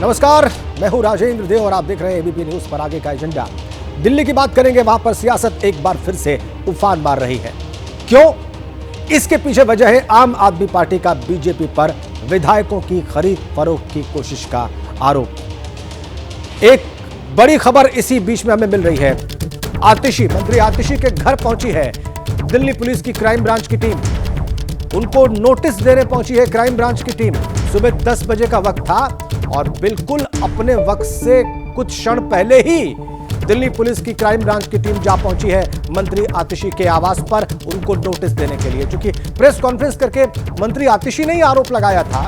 नमस्कार, मैं हूं राजेंद्र देव और आप देख रहे हैं एबीपी न्यूज पर। आगे का एजेंडा, दिल्ली की बात करेंगे। वहां पर सियासत एक बार फिर से उफान मार रही है। क्यों? इसके पीछे वजह है आम आदमी पार्टी का बीजेपी पर विधायकों की खरीद फरोख्त की कोशिश का आरोप। एक बड़ी खबर इसी बीच में हमें मिल रही है। मंत्री आतिशी के घर पहुंची है दिल्ली पुलिस की क्राइम ब्रांच की टीम। उनको नोटिस देने पहुंची है क्राइम ब्रांच की टीम। सुबह 10 बजे का वक्त था और बिल्कुल अपने वक्त से कुछ क्षण पहले ही दिल्ली पुलिस की क्राइम ब्रांच की टीम जा पहुंची है मंत्री आतिशी के आवास पर उनको नोटिस देने के लिए। क्योंकि प्रेस कॉन्फ्रेंस करके मंत्री आतिशी ने ही आरोप लगाया था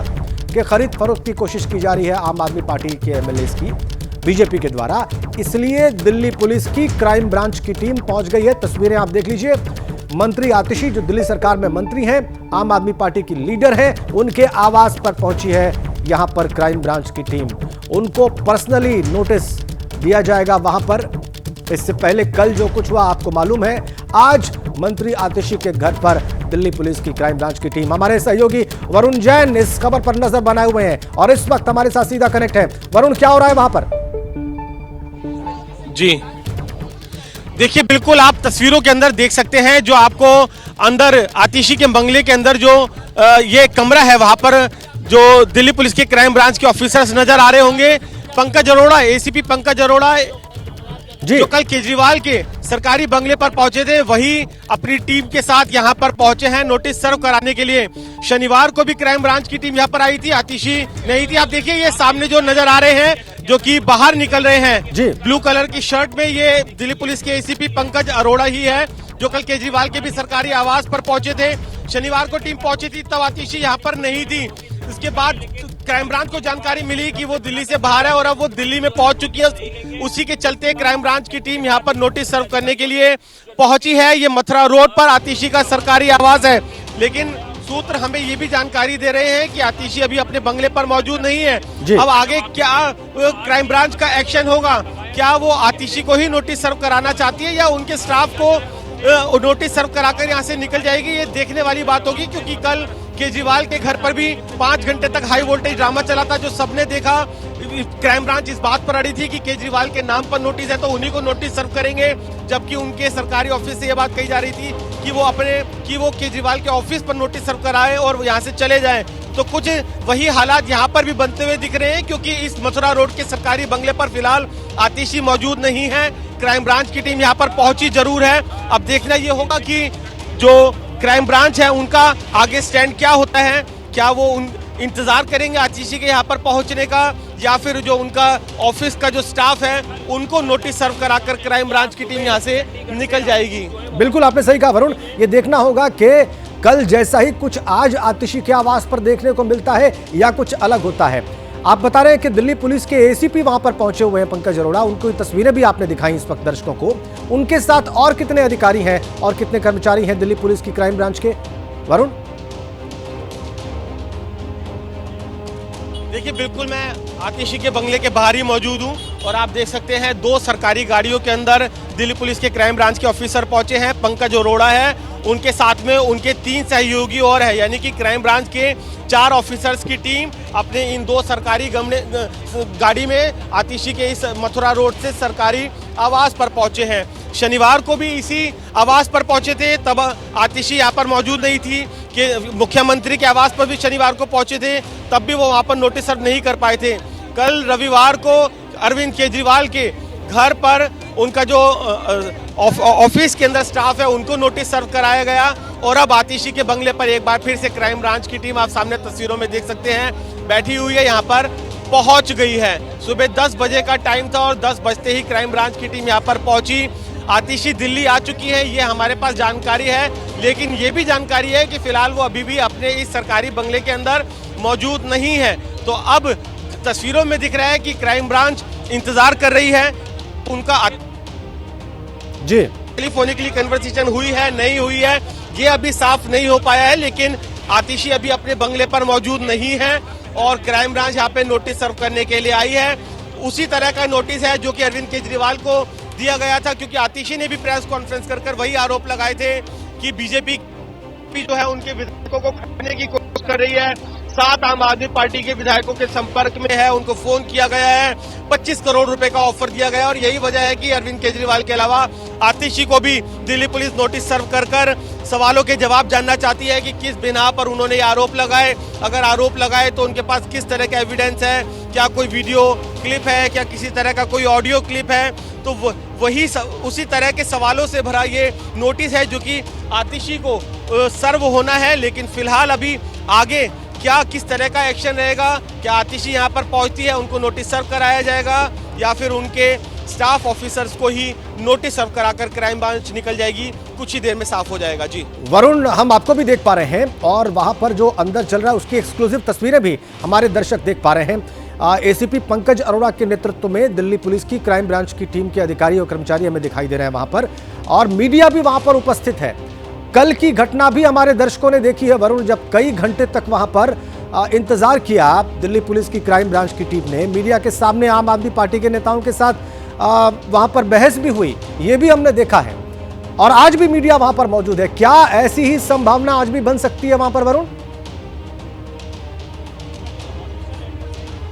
कि खरीद फरोख्त की कोशिश की जा रही है आम आदमी पार्टी के एमएलए की बीजेपी के द्वारा। इसलिए दिल्ली पुलिस की क्राइम ब्रांच की टीम पहुंच गई है। तस्वीरें आप देख लीजिए। मंत्री आतिशी जो दिल्ली सरकार में मंत्री हैं, आम आदमी पार्टी की लीडर हैं, उनके आवास पर पहुंची है यहां पर क्राइम ब्रांच की टीम। उनको पर्सनली नोटिस दिया जाएगा वहां पर। इससे पहले कल जो कुछ हुआ आपको मालूम है। आज मंत्री आतिशी के घर पर दिल्ली पुलिस की क्राइम ब्रांच की टीम। हमारे सहयोगी वरुण जैन इस खबर पर नजर बनाए हुए हैं और इस वक्त हमारे साथ सीधा कनेक्ट है। वरुण, क्या हो रहा है वहां पर? जी देखिए, बिल्कुल आप तस्वीरों के अंदर देख सकते हैं। जो आपको अंदर आतिशी के बंगले के अंदर जो ये कमरा है, वहां पर जो दिल्ली पुलिस के क्राइम ब्रांच के ऑफिसर्स नजर आ रहे होंगे। पंकज अरोड़ा, एसीपी पंकज अरोड़ा जो कल केजरीवाल के सरकारी बंगले पर पहुंचे थे, वही अपनी टीम के साथ यहां पर पहुंचे हैं नोटिस सर्व कराने के लिए। शनिवार को भी क्राइम ब्रांच की टीम यहां पर आई थी, आतिशी नहीं थी। आप देखिए, ये सामने जो नजर आ रहे हैं जो कि बाहर निकल रहे हैं ब्लू कलर की शर्ट में, ये दिल्ली पुलिस के एसीपी पंकज अरोड़ा ही है जो कल केजरीवाल के भी सरकारी आवास पर पहुंचे थे। शनिवार को टीम पहुंची थी, तब आतिशी यहाँ पर नहीं थी। इसके बाद क्राइम ब्रांच को जानकारी मिली कि वो दिल्ली से बाहर है और अब वो दिल्ली में पहुंच चुकी है। उसी के चलते क्राइम ब्रांच की टीम यहाँ पर नोटिस सर्व करने के लिए पहुंची है। ये मथुरा रोड पर आतिशी का सरकारी आवास है, लेकिन सूत्र हमें ये भी जानकारी दे रहे हैं कि आतिशी अभी अपने बंगले पर मौजूद नहीं है। अब आगे क्या क्राइम ब्रांच का एक्शन होगा? क्या वो आतिशी को ही नोटिस सर्व कराना चाहती है या उनके स्टाफ को नोटिस सर्व कराकर यहाँ से निकल जाएगी? ये देखने वाली बात होगी, क्योंकि कल केजरीवाल के घर पर भी 5 घंटे तक हाई वोल्टेज ड्रामा चला था, जो सबने देखा। क्राइम ब्रांच इस बात पर अड़ी थी कि केजरीवाल के नाम पर नोटिस है तो उन्हीं को नोटिस सर्व करेंगे, जबकि उनके सरकारी ऑफिस से यह बात कही जा रही थी कि वो केजरीवाल के ऑफिस पर नोटिस सर्व कराए और यहाँ से चले जाएं। तो कुछ वही हालात यहाँ पर भी बनते हुए दिख रहे हैं, क्योंकि इस मथुरा रोड के सरकारी बंगले पर फिलहाल आतिशी मौजूद नहीं है। क्राइम ब्रांच की टीम यहाँ पर पहुंची जरूर है। अब देखना ये होगा कि जो क्राइम ब्रांच है उनका आगे स्टैंड क्या होता है। क्या वो इंतजार करेंगे आतिशी के यहाँ पर पहुंचने का, या फिर जो उनका ऑफिस का जो स्टाफ है उनको नोटिस सर्व कराकर क्राइम ब्रांच की टीम यहाँ से निकल जाएगी? बिल्कुल आपने सही कहा वरुण। ये देखना होगा कि कल जैसा ही कुछ आज आतिशी के आवास पर देखने को मिलता है या कुछ अलग होता है। आप बता रहे हैं कि दिल्ली पुलिस के एसीपी वहां पर पहुंचे हुए हैं पंकज अरोड़ा। उनको तस्वीरें भी आपने दिखाई इस वक्त दर्शकों को। उनके साथ और कितने अधिकारी हैं और कितने कर्मचारी हैं दिल्ली पुलिस की क्राइम ब्रांच के, वरुण? देखिए, बिल्कुल मैं आतिशी के बंगले के बाहर ही मौजूद हूं और आप देख सकते हैं 2 सरकारी गाड़ियों के अंदर दिल्ली पुलिस के क्राइम ब्रांच के ऑफिसर पहुंचे हैं। पंकज अरोड़ा है, उनके साथ में उनके 3 सहयोगी और है, यानी कि क्राइम ब्रांच के 4 ऑफिसर्स की टीम अपने इन 2 सरकारी गाड़ी में आतिशी के इस मथुरा रोड से सरकारी आवास पर पहुंचे हैं। शनिवार को भी इसी आवास पर पहुंचे थे, तब आतिशी यहाँ पर मौजूद नहीं थी। कि मुख्यमंत्री के आवास पर भी शनिवार को पहुंचे थे, तब भी वो वहां पर नोटिस सर्व नहीं कर पाए थे। कल रविवार को अरविंद केजरीवाल के घर पर उनका जो ऑफिस के अंदर स्टाफ है उनको नोटिस सर्व कराया गया और अब आतिशी के बंगले पर एक बार फिर से क्राइम ब्रांच की टीम, आप सामने तस्वीरों में देख सकते हैं, बैठी हुई है, यहाँ पर पहुंच गई है। सुबह 10 बजे का टाइम था और 10 बजते ही क्राइम ब्रांच की टीम यहाँ पर पहुंची। आतिशी दिल्ली आ चुकी है, ये हमारे पास जानकारी है, लेकिन ये भी जानकारी है कि फिलहाल वो अभी भी अपने इस सरकारी बंगले के अंदर मौजूद नहीं है। तो अब तस्वीरों में दिख रहा है कि क्राइम ब्रांच इंतजार कर रही है। उनका जी टेलीफोनिकली कन्वर्सेशन हुई है नहीं हुई है ये अभी साफ नहीं हो पाया है, लेकिन आतिशी अभी अपने बंगले पर मौजूद नहीं है और क्राइम ब्रांच यहाँ पे नोटिस सर्व करने के लिए आई है। उसी तरह का नोटिस है जो कि अरविंद केजरीवाल को दिया गया था, क्योंकि आतिशी ने भी प्रेस कॉन्फ्रेंस कर वही आरोप लगाए थे कि बीजेपी जो है उनके विधायकों को खाने की कोशिश कर रही है। 7 आम आदमी पार्टी के विधायकों के संपर्क में है, उनको फोन किया गया है, 25 करोड़ रुपए का ऑफर दिया गया और यही वजह है कि अरविंद केजरीवाल के अलावा आतिशी को भी दिल्ली पुलिस नोटिस सर्व कर सवालों के जवाब जानना चाहती है कि किस बिना पर उन्होंने आरोप लगाए, अगर आरोप लगाए तो उनके पास किस तरह का एविडेंस है, क्या कोई वीडियो क्लिप है, क्या किसी तरह का कोई ऑडियो क्लिप है। तो वही उसी तरह के सवालों से भरा ये नोटिस है जो कि आतिशी को सर्व होना है। लेकिन फिलहाल अभी आगे क्या किस तरह का एक्शन रहेगा, क्या आतिशी यहाँ पर पहुंचती है उनको नोटिस सर्व कराया जाएगा या फिर उनके स्टाफ ऑफिसर्स को ही नोटिस सर्व कराकर क्राइम ब्रांच निकल जाएगी, कुछ ही देर में साफ हो जाएगा। जी वरुण, हम आपको भी देख पा रहे हैं और वहां पर जो अंदर चल रहा है उसकी एक्सक्लूसिव तस्वीरें भी हमारे दर्शक देख पा रहे हैं। एसीपी पंकज अरोड़ा के नेतृत्व में दिल्ली पुलिस की क्राइम ब्रांच की टीम के अधिकारी और कर्मचारी हमें दिखाई दे रहे हैं वहां पर, और मीडिया भी वहां पर उपस्थित है। कल की घटना भी हमारे दर्शकों ने देखी है वरुण, जब कई घंटे तक वहां पर इंतजार किया दिल्ली पुलिस की क्राइम ब्रांच की टीम ने, मीडिया के सामने आम आदमी पार्टी के नेताओं के साथ वहां पर बहस भी हुई, ये भी हमने देखा है और आज भी मीडिया वहां पर मौजूद है। क्या ऐसी ही संभावना आज भी बन सकती है वहां पर वरुण?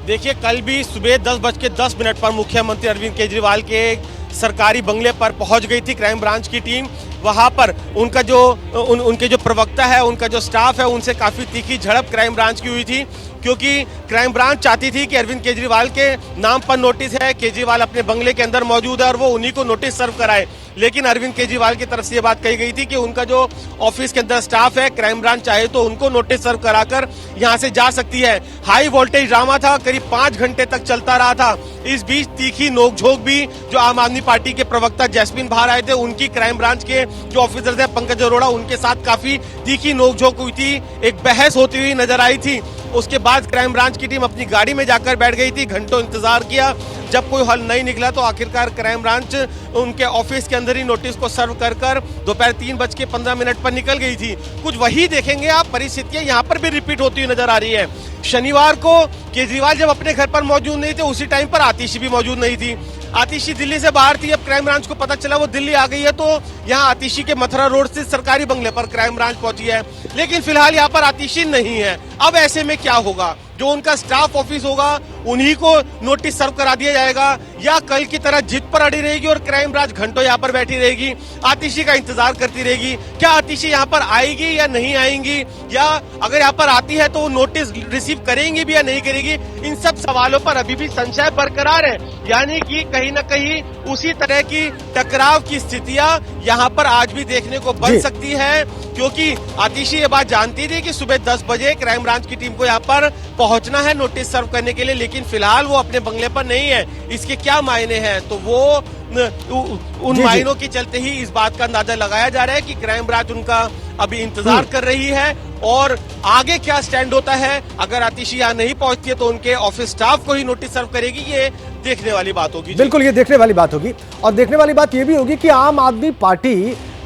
देखिए, कल भी सुबह 10:10 पर मुख्यमंत्री अरविंद केजरीवाल के सरकारी बंगले पर पहुंच गई थी क्राइम ब्रांच की टीम। वहां पर उनके जो प्रवक्ता है, उनका जो स्टाफ है, उनसे काफी तीखी झड़प क्राइम ब्रांच की हुई थी, क्योंकि क्राइम ब्रांच चाहती थी कि अरविंद केजरीवाल के नाम पर नोटिस है, केजरीवाल अपने बंगले के अंदर मौजूद है और वो उन्हीं को नोटिस सर्व कराए। लेकिन अरविंद केजरीवाल की तरफ से ये बात कही गई थी कि उनका जो ऑफिस के अंदर स्टाफ है, क्राइम ब्रांच चाहे तो उनको नोटिस सर्व कराकर यहां से जा सकती है। हाई वोल्टेज ड्रामा था, करीब 5 घंटे तक चलता रहा था। इस बीच तीखी नोकझोंक भी जो आम आदमी पार्टी के प्रवक्ता जैस्मिन बाहर आए थे, उनकी क्राइम ब्रांच के जो ऑफिसर्स है पंकज अरोड़ा, उनके साथ काफी तीखी नोकझोंक हुई थी, एक बहस होती हुई नजर आई थी। उसके बाद क्राइम ब्रांच की टीम अपनी गाड़ी में जाकर बैठ गई थी, घंटों इंतजार किया। जब कोई हल नहीं निकला तो आखिरकार क्राइम ब्रांच उनके ऑफिस के अंदर ही नोटिस को सर्व कर दोपहर 3:15 पर निकल गई थी। कुछ वही देखेंगे आप, परिस्थितियां यहाँ पर भी रिपीट होती हुई नजर आ रही है। शनिवार को केजरीवाल जब अपने घर पर मौजूद नहीं थे, उसी टाइम पर आतिशी भी मौजूद नहीं थी। आतिशी दिल्ली से बाहर थी, अब क्राइम ब्रांच को पता चला वो दिल्ली आ गई है, तो यहाँ आतिशी के मथुरा रोड स्थित सरकारी बंगले पर क्राइम ब्रांच पहुंची है। लेकिन फिलहाल यहाँ पर आतिशी नहीं है। अब ऐसे में क्या होगा? जो उनका स्टाफ ऑफिस होगा उन्हीं को नोटिस सर्व करा दिया जाएगा, या कल की तरह जिद पर अड़ी रहेगी और क्राइम ब्रांच घंटों यहाँ पर बैठी रहेगी, आतिशी का इंतजार करती रहेगी? क्या आतिशी यहाँ पर आएगी या नहीं आएंगी, या अगर यहाँ पर आती है तो वो नोटिस रिसीव करेंगी भी या नहीं करेगी? इन सब सवालों पर अभी भी संशय बरकरार है। यानी कि कहीं न कहीं उसी तरह की टकराव की स्थितियां यहाँ पर आज भी देखने को बन सकती है, क्योंकि आतिशी ये बात जानती थी कि सुबह 10 बजे क्राइम ब्रांच की टीम को यहाँ पर पहुंचना है नोटिस सर्व करने के लिए, लेकिन फिलहाल वो अपने बंगले पर नहीं है। इसके क्या मायने हैं? तो वो उन मायनों के चलते ही इस बात का अंदाजा लगाया जा रहा है कि क्राइम ब्रांच उनका अभी इंतजार कर रही है और आगे क्या स्टैंड होता है। अगर आतिशी यहाँ नहीं पहुंचती है तो उनके ऑफिस स्टाफ को ही नोटिस सर्व करेगी, ये देखने वाली बात होगी। बिल्कुल, ये देखने वाली बात होगी। और देखने वाली बात ये भी होगी कि आम आदमी पार्टी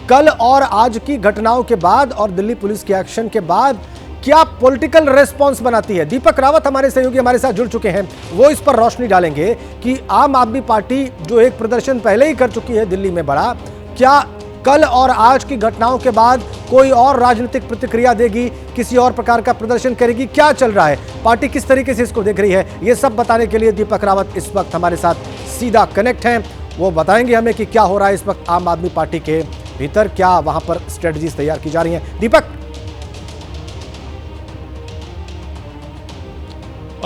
कल और आज की घटनाओं के बाद और दिल्ली पुलिस के एक्शन के बाद क्या पॉलिटिकल रेस्पॉन्स बनाती है। दीपक रावत हमारे सहयोगी हमारे साथ जुड़ चुके हैं, वो इस पर रोशनी डालेंगे कि आम आदमी पार्टी जो एक प्रदर्शन पहले ही कर चुकी है दिल्ली में बड़ा, क्या कल और आज की घटनाओं के बाद कोई और राजनीतिक प्रतिक्रिया देगी, किसी और प्रकार का प्रदर्शन करेगी? क्या चल रहा है, पार्टी किस तरीके से इसको देख रही है, ये सब बताने के लिए दीपक रावत इस वक्त हमारे साथ सीधा कनेक्ट हैं। वो बताएंगे हमें कि क्या हो रहा है इस वक्त आम आदमी पार्टी के भीतर, क्या वहां पर स्ट्रेटजीज तैयार की जा रही हैं। दीपक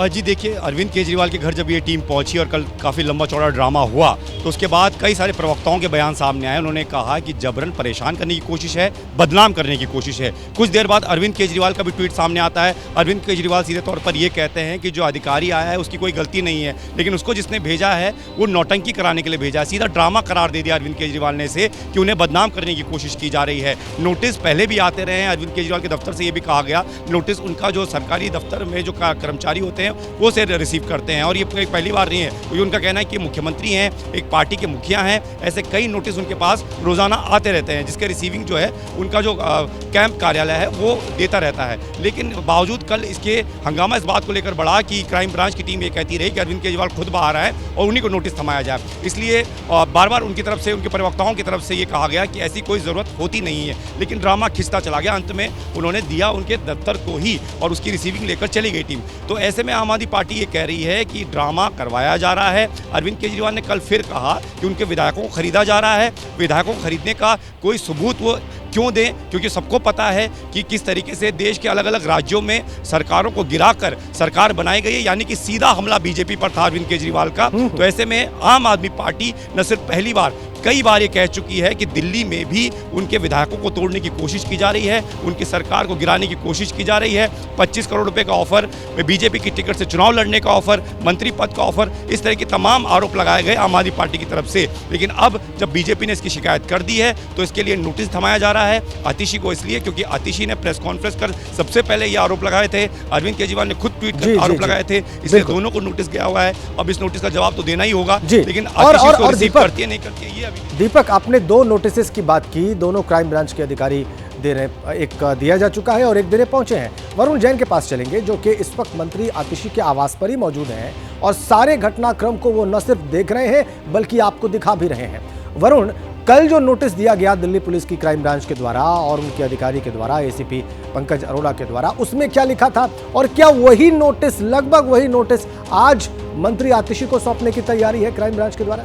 जी देखिए, अरविंद केजरीवाल के घर जब ये टीम पहुंची और कल काफ़ी लंबा चौड़ा ड्रामा हुआ, तो उसके बाद कई सारे प्रवक्ताओं के बयान सामने आए। उन्होंने कहा कि जबरन परेशान करने की कोशिश है, बदनाम करने की कोशिश है। कुछ देर बाद अरविंद केजरीवाल का भी ट्वीट सामने आता है। अरविंद केजरीवाल सीधे तौर पर ये कहते हैं कि जो अधिकारी आया है उसकी कोई गलती नहीं है, लेकिन उसको जिसने भेजा है वो नौटंकी कराने के लिए भेजा है। सीधा ड्रामा करार दे दिया अरविंद केजरीवाल ने इसे कि उन्हें बदनाम करने की कोशिश की जा रही है। नोटिस पहले भी आते रहे हैं, अरविंद केजरीवाल के दफ्तर से ये भी कहा गया, नोटिस उनका जो सरकारी दफ्तर में जो कर्मचारी होते हैं हैं वो उसे रिसीव करते हैं। और ये पहली बार नहीं है, ये उनका कहना है कि मुख्यमंत्री हैं, एक पार्टी के मुखिया हैं, ऐसे कई नोटिस उनके पास रोज़ाना आते रहते हैं, जिसके रिसीविंग जो है उनका जो कैंप कार्यालय है वो देता रहता है। लेकिन बावजूद कल इसके हंगामा इस बात को लेकर बढ़ा कि क्राइम ब्रांच की टीम ये कहती रही कि अरविंद केजरीवाल खुद बाहर आए और उन्हीं को नोटिस थमाया जाए। इसलिए बार बार उनकी तरफ से, उनके प्रवक्ताओं की तरफ से ये कहा गया कि ऐसी कोई ज़रूरत होती नहीं है, लेकिन ड्रामा खिंचता चला गया। अंत में उन्होंने दिया उनके दफ्तर को ही और उसकी रिसीविंग लेकर चली गई टीम। तो ऐसे में आम आदमी पार्टी ये कह रही है कि ड्रामा करवाया जा रहा है। अरविंद केजरीवाल ने कल फिर कहा कि उनके विधायकों को खरीदा जा रहा है। विधायकों को खरीदने का कोई सबूत वो क्यों दें, क्योंकि सबको पता है कि किस तरीके से देश के अलग अलग राज्यों में सरकारों को गिराकर सरकार बनाई गई है, यानी कि सीधा हमला बीजेपी पर था अरविंद केजरीवाल का। तो ऐसे में आम आदमी पार्टी न सिर्फ पहली बार, कई बार ये कह चुकी है कि दिल्ली में भी उनके विधायकों को तोड़ने की कोशिश की जा रही है, उनकी सरकार को गिराने की कोशिश की जा रही है। 25 करोड़ रुपए का ऑफर, बीजेपी की टिकट से चुनाव लड़ने का ऑफर, मंत्री पद का ऑफर, इस तरह के तमाम आरोप लगाए गए आम आदमी पार्टी की तरफ से। लेकिन अब जब बीजेपी ने इसकी शिकायत कर दी है तो इसके लिए नोटिस थमाया जा रहा है आतिशी को, इसलिए क्योंकि आतिशी ने प्रेस कॉन्फ्रेंस कर सबसे पहले ये आरोप लगाए थे, अरविंद केजरीवाल ने खुद ट्वीट कर आरोप लगाए थे, इसलिए दोनों को नोटिस गया हुआ है। अब इस नोटिस का जवाब तो देना ही होगा, लेकिन आतिशी इसको रिसीव करती है नहीं करती है ये अभी। दीपक, आपने दो नोटिस की बात की, दोनों क्राइम ब्रांच के अधिकारी दे रहे, एक दिया जा चुका है और एक देने पहुंचे हैं। वरुण जैन के पास चलेंगे, जो कि इस वक्त मंत्री आतिशी के आवास पर ही मौजूद हैं और सारे घटनाक्रम को वो न सिर्फ देख रहे हैं बल्कि आपको दिखा भी रहे हैं। वरुण, कल जो नोटिस दिया गया दिल्ली पुलिस की क्राइम ब्रांच के द्वारा और उनके अधिकारी के द्वारा, एसीपी पंकज अरोड़ा के द्वारा, उसमें क्या लिखा था और क्या वही नोटिस, लगभग वही नोटिस आज मंत्री आतिशी को सौंपने की तैयारी है क्राइम ब्रांच के द्वारा?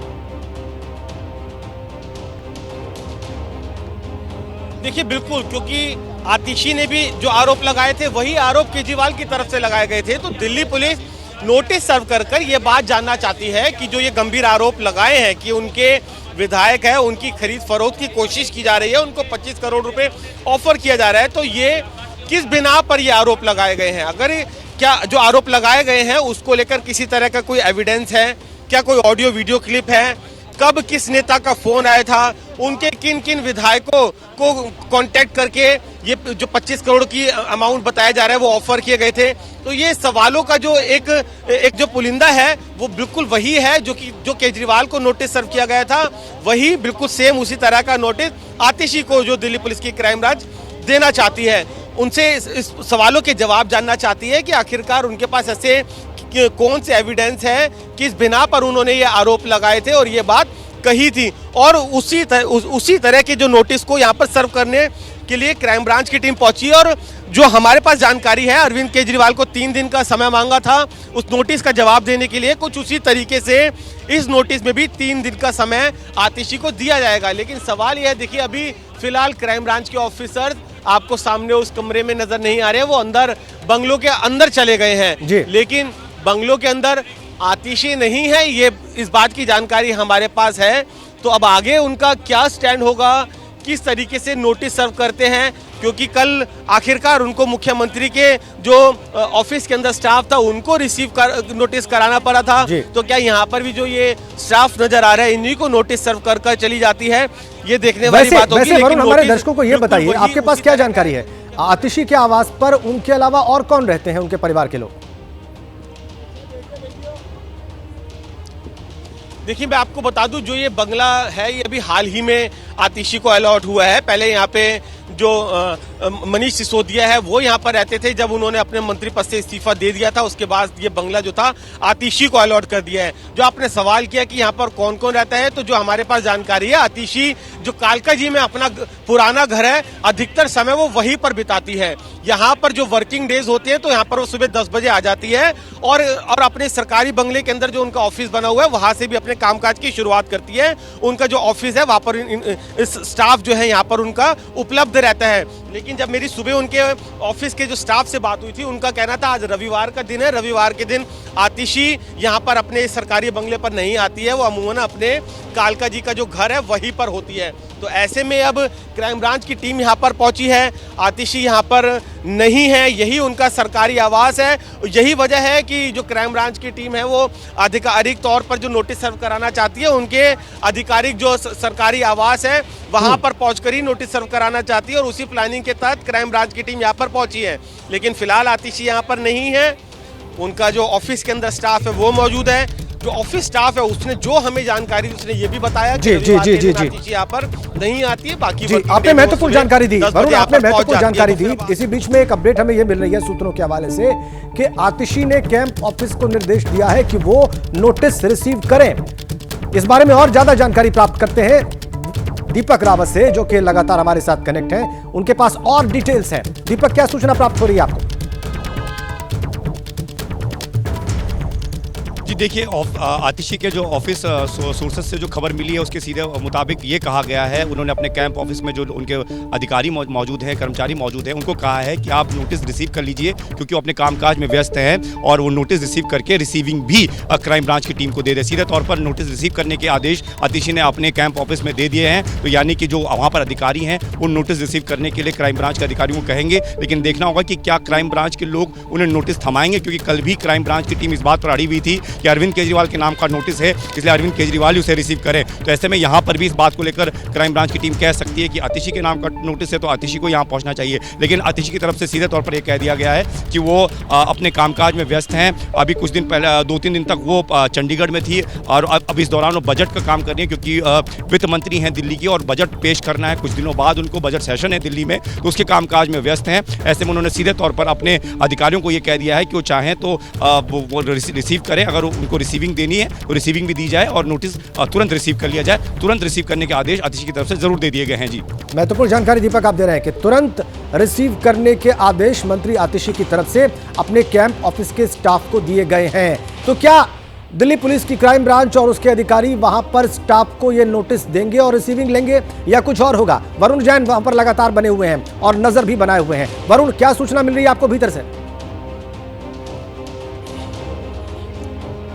देखिए बिल्कुल, क्योंकि आतिशी ने भी जो आरोप लगाए थे वही आरोप केजरीवाल की तरफ से लगाए गए थे। तो दिल्ली पुलिस नोटिस सर्व कर ये बात जानना चाहती है कि जो ये गंभीर आरोप लगाए हैं कि उनके विधायक है, उनकी खरीद फरोख्त की कोशिश की जा रही है, उनको 25 करोड़ रुपए ऑफर किया जा रहा है, तो ये किस बिना पर ये आरोप लगाए गए हैं? अगर क्या जो आरोप लगाए गए हैं उसको लेकर किसी तरह का कोई एविडेंस है, क्या कोई ऑडियो वीडियो क्लिप है, कब किस नेता का फोन आया था, उनके किन किन विधायकों को कांटेक्ट करके ये जो 25 करोड़ की अमाउंट बताया जा रहा है वो ऑफर किए गए थे। तो ये सवालों का जो एक जो पुलिंदा है वो बिल्कुल वही है जो केजरीवाल को नोटिस सर्व किया गया था, वही बिल्कुल सेम उसी तरह का नोटिस आतिशी को जो दिल्ली पुलिस की क्राइम ब्रांच देना चाहती है। उनसे इस सवालों के जवाब जानना चाहती है कि आखिरकार उनके पास ऐसे कौन से एविडेंस है, किस बिना पर उन्होंने ये आरोप लगाए थे और ये बात कही थी। और उसी तरह के जो नोटिस को यहाँ पर सर्व करने के लिए क्राइम ब्रांच की टीम पहुंची और जो हमारे पास जानकारी है, अरविंद केजरीवाल को 3 दिन का समय मांगा था उस नोटिस का जवाब देने के लिए। कुछ उसी तरीके से इस नोटिस में भी 3 दिन का समय आतिशी को दिया जाएगा। लेकिन सवाल यह है, देखिए अभी फिलहाल क्राइम ब्रांच के ऑफिसर आपको सामने उस कमरे में नजर नहीं आ रहे, वो अंदर बंगलों के अंदर चले गए हैं, लेकिन बंगलों के अंदर आतिशी नहीं है, ये इस बात की जानकारी हमारे पास है। तो अब आगे उनका क्या स्टैंड होगा, किस तरीके से नोटिस सर्व करते हैं, क्योंकि कल आखिरकार उनको मुख्यमंत्री के जो ऑफिस के अंदर स्टाफ था उनको नोटिस कराना पड़ा था। तो क्या यहाँ पर भी जो ये स्टाफ नजर आ रहा है इन्हीं को नोटिस सर्व कर चली जाती है, ये देखने वाली बात होगी। लेकिन हमारे दर्शकों को ये बताइए, आपके पास क्या जानकारी है, आतिशी के आवास पर उनके अलावा और कौन रहते हैं, उनके परिवार के लोग? देखिए मैं आपको बता दूं, जो ये बंगला है ये अभी हाल ही में आतिशी को अलॉट हुआ है। पहले यहाँ पे जो मनीष सिसोदिया है वो यहाँ पर रहते थे, जब उन्होंने अपने मंत्री पद से इस्तीफा दे दिया था उसके बाद ये बंगला जो था आतिशी को अलॉट कर दिया है। जो आपने सवाल किया कि यहाँ पर कौन कौन रहता है, तो जो हमारे पास जानकारी है, आतिशी जो कालका जी में अपना पुराना घर है अधिकतर समय वो वहीं पर बिताती है। यहाँ पर जो वर्किंग डेज होते हैं तो यहाँ पर वो सुबह 10 बजे आ जाती है और अपने सरकारी बंगले के अंदर जो उनका ऑफिस बना हुआ है वहां से भी अपने कामकाज की शुरुआत करती है। उनका जो ऑफिस है वहां पर स्टाफ जो है यहाँ पर उनका उपलब्ध रहता है। लेकिन जब मेरी सुबह उनके ऑफिस के जो स्टाफ से बात हुई थी, उनका कहना था आज रविवार का दिन है, रविवार के दिन आतिशी यहाँ पर अपने सरकारी बंगले पर नहीं आती है, वो अमूमन अपने कालका जी का जो घर है वहीं पर होती है। तो ऐसे में अब क्राइम ब्रांच की टीम यहाँ पर पहुंची है, आतिशी यहाँ पर नहीं है, यही उनका सरकारी आवास है। यही वजह है कि जो क्राइम ब्रांच की टीम है वो आधिकारिक तौर पर जो नोटिस सर्व कराना चाहती है, उनके आधिकारिक जो सरकारी आवास है वहां पर पहुंचकर ही नोटिस सर्व कराना चाहती है और उसी प्लानिंग के तहत क्राइम ब्रांच की टीम यहाँ पर पहुंची है। लेकिन फिलहाल आतिशी यहाँ पर नहीं है, उनका जो ऑफिस के अंदर स्टाफ है वो मौजूद है। जो ऑफिस स्टाफ है उसने जो हमें जानकारी दी, उसने ये भी बताया कि आतिशी यहाँ पर नहीं आती है। बाकी आपने महत्वपूर्ण जानकारी दी वरुण, आपने महत्वपूर्ण जानकारी दी। इसी बीच में एक अपडेट हमें यह मिल रही है सूत्रों के हवाले से कि आतिशी ने कैंप ऑफिस को निर्देश दिया है कि वो नोटिस रिसीव करें। इस बारे में और ज्यादा जानकारी प्राप्त करते हैं दीपक रावत से, जो कि लगातार हमारे साथ कनेक्ट हैं। उनके पास और डिटेल्स हैं। दीपक, क्या सूचना प्राप्त हो रही है आपको? जी देखिए, आतिशी के जो ऑफिस सोर्सेज से जो खबर मिली है उसके सीधे मुताबिक ये कहा गया है, उन्होंने अपने कैंप ऑफिस में जो उनके अधिकारी मौजूद हैं, कर्मचारी मौजूद हैं, उनको कहा है कि आप नोटिस रिसीव कर लीजिए, क्योंकि वो अपने कामकाज में व्यस्त हैं और वो नोटिस रिसीव करके रिसीविंग भी क्राइम ब्रांच की टीम को दे दे। सीधे तौर पर नोटिस रिसीव करने के आदेश आतिशी ने अपने कैंप ऑफिस में दे दिए हैं। तो यानी कि जो वहाँ पर अधिकारी हैं वो नोटिस रिसीव करने के लिए क्राइम ब्रांच के अधिकारियों को कहेंगे, लेकिन देखना होगा कि क्या क्राइम ब्रांच के लोग उन्हें नोटिस थमाएंगे, क्योंकि कल भी क्राइम ब्रांच की टीम इस बात पर अड़ी हुई थी कि अरविंद केजरीवाल के नाम का नोटिस है, इसलिए अरविंद केजरीवाल ही उसे रिसीव करें। तो ऐसे में यहाँ पर भी इस बात को लेकर क्राइम ब्रांच की टीम कह सकती है कि आतिशी के नाम का नोटिस है तो आतिशी को यहाँ पहुँचना चाहिए, लेकिन आतिशी की तरफ से सीधे तौर पर यह कह दिया गया है कि वो अपने कामकाज में व्यस्त हैं। अभी कुछ दिन पहले 2-3 दिन तक वो चंडीगढ़ में थी और अब इस दौरान वो बजट का काम कर रही है, क्योंकि वित्त मंत्री हैं दिल्ली की और बजट पेश करना है। कुछ दिनों बाद उनको बजट सेशन है दिल्ली में, तो उसके कामकाज में व्यस्त हैं। ऐसे में उन्होंने सीधे तौर पर अपने अधिकारियों को ये कह दिया है कि वो चाहें तो वो रिसीव करें, अगर उनको रिसीविंग देनी है तो रिसीविंग भी दी जाए और नोटिस तुरंत रिसीव कर लिया जाए। तुरंत रिसीव करने के आदेश आतिशी की तरफ से जरूर दे दिए गए हैं। जी, महत्वपूर्ण जानकारी दीपक आप दे रहे हैं कि तुरंत रिसीव करने के आदेश मंत्री आतिशी की तरफ से अपने कैंप ऑफिस के स्टाफ को दिए गए हैं। तो क्या दिल्ली पुलिस की क्राइम ब्रांच और उसके अधिकारी वहां पर स्टाफ को ये नोटिस देंगे और रिसीविंग लेंगे, या कुछ और होगा? वरुण जैन वहां पर लगातार बने हुए हैं और नजर भी बनाए हुए हैं। वरुण, क्या सूचना मिल रही है आपको भीतर से?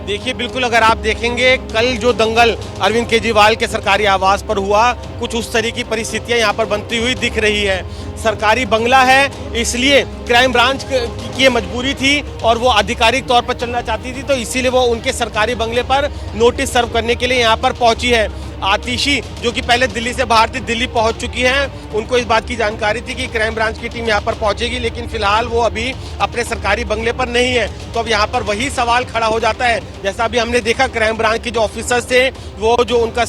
देखिए, बिल्कुल अगर आप देखेंगे कल जो दंगल अरविंद केजरीवाल के सरकारी आवास पर हुआ, कुछ उस तरह की परिस्थितियां यहां पर बनती हुई दिख रही है। सरकारी बंगला है, इसलिए क्राइम ब्रांच की मजबूरी थी और वो आधिकारिक तौर पर चलना चाहती थी, तो इसीलिए वो उनके सरकारी बंगले पर नोटिस सर्व करने के लिए यहाँ पर पहुंची है। आतिशी, जो कि पहले दिल्ली से बाहर थी, दिल्ली पहुंच चुकी हैं। उनको इस बात की जानकारी थी कि क्राइम ब्रांच की टीम यहाँ पर पहुंचेगी, लेकिन फिलहाल वो अभी अपने सरकारी बंगले पर नहीं है। तो अब यहाँ पर वही सवाल खड़ा हो जाता है, जैसा अभी हमने देखा क्राइम ब्रांच के जो ऑफिसर्स थे, वो जो उनका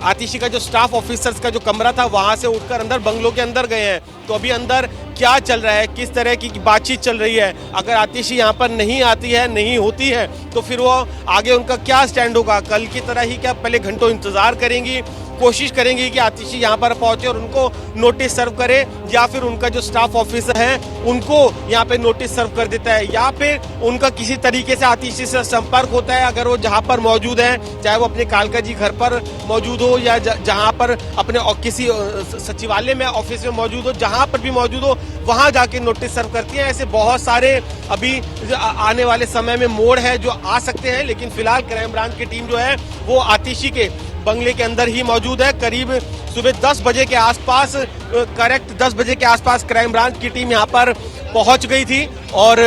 आतिशी का जो स्टाफ ऑफिसर्स का जो कमरा था वहां से उठकर अंदर बंगलों के अंदर गए हैं। तो अभी अंदर क्या चल रहा है, किस तरह की बातचीत चल रही है, अगर आतिशी यहाँ पर नहीं आती है, नहीं होती है, तो फिर वो आगे उनका क्या स्टैंड होगा? कल की तरह ही क्या पहले घंटों इंतजार करेंगी, कोशिश करेंगी कि आतिशी यहाँ पर पहुंचे और उनको नोटिस सर्व करे, या फिर उनका जो स्टाफ ऑफिसर है उनको यहाँ पे नोटिस सर्व कर देता है, या फिर उनका किसी तरीके से आतिशी से संपर्क होता है, अगर वो जहाँ पर मौजूद है, चाहे वो अपने कालका जी घर पर मौजूद हो या जहाँ पर अपने किसी सचिवालय में ऑफिस में मौजूद हो, जहाँ पर भी मौजूद हो, वहां जाके नोटिस सर्व करती है। ऐसे बहुत सारे अभी आने वाले समय में मोड़ है जो आ सकते हैं, लेकिन फिलहाल क्राइम ब्रांच की टीम जो है वो आतिशी के बंगले के अंदर ही मौजूद है। करीब सुबह 10 बजे के आसपास, करेक्ट 10 बजे के आसपास क्राइम ब्रांच की टीम यहां पर पहुंच गई थी और